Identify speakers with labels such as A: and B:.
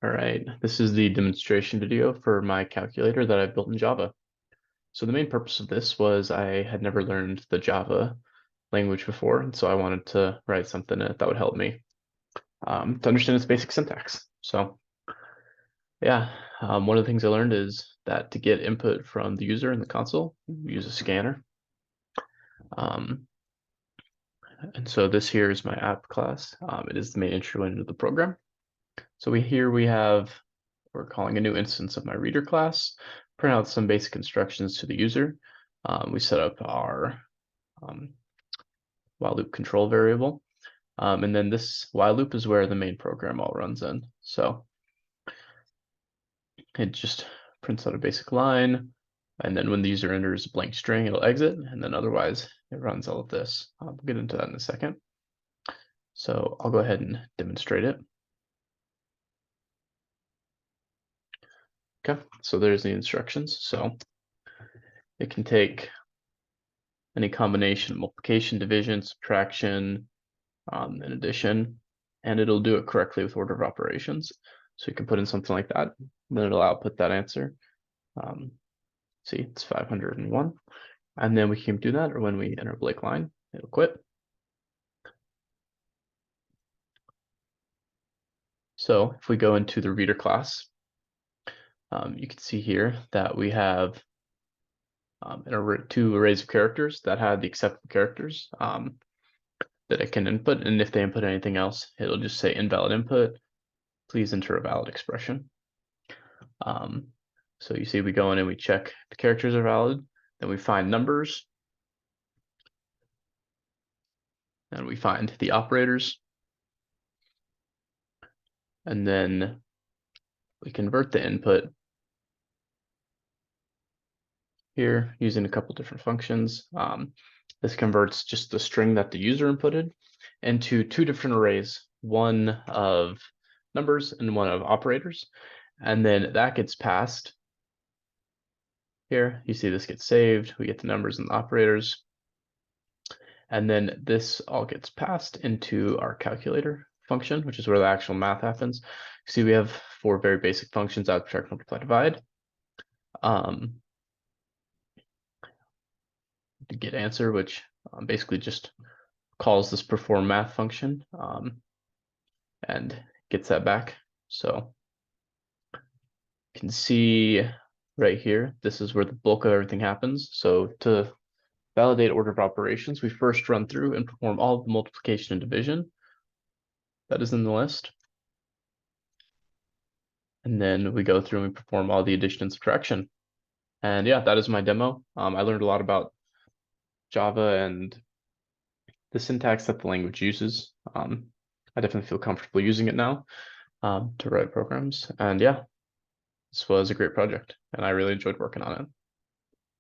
A: All right, this is the demonstration video for my calculator that I built in Java. So the main purpose of this was I had never learned the Java language before, and so I wanted to write something that would help me to understand its basic syntax. So yeah, one of the things I learned is that to get input from the user in the console, you use a scanner. Um, and so this here is my app class. It is the main entry into the program. So we're calling a new instance of my reader class, print out some basic instructions to the user. We set up our while loop control variable. And then this while loop is where the main program all runs in. So it just prints out a basic line. And then when the user enters a blank string, it'll exit. And then otherwise, it runs all of this. I'll get into that in a second. So I'll go ahead and demonstrate it. Okay, so there's the instructions. So it can take any combination of multiplication, division, subtraction, and addition, and it'll do it correctly with order of operations. So you can put in something like that, then it'll output that answer. See, it's 501. And then we can do that, or when we enter a blank line, it'll quit. So if we go into the reader class, you can see here that we have two arrays of characters that have the acceptable characters that it can input. And if they input anything else, it'll just say invalid input. Please enter a valid expression. So you see we go in and we check the characters are valid, then we find numbers, and we find the operators, and then we convert the input here using a couple different functions. This converts just the string that the user inputted into two different arrays, one of numbers and one of operators, and then that gets passed here. You see this gets saved, we get the numbers and the operators, and then this all gets passed into our calculator function, which is where the actual math happens. See, we have four very basic functions: add, subtract, multiply, divide. To get answer, which basically just calls this perform math function and gets that back. So you can see right here, this is where the bulk of everything happens. So to validate order of operations, we first run through and perform all of the multiplication and division that is in the list. And then we go through and we perform all the addition and subtraction. And yeah, that is my demo. I learned a lot about Java and the syntax that the language uses. I definitely feel comfortable using it now to write programs. And yeah, this was a great project, and I really enjoyed working on it.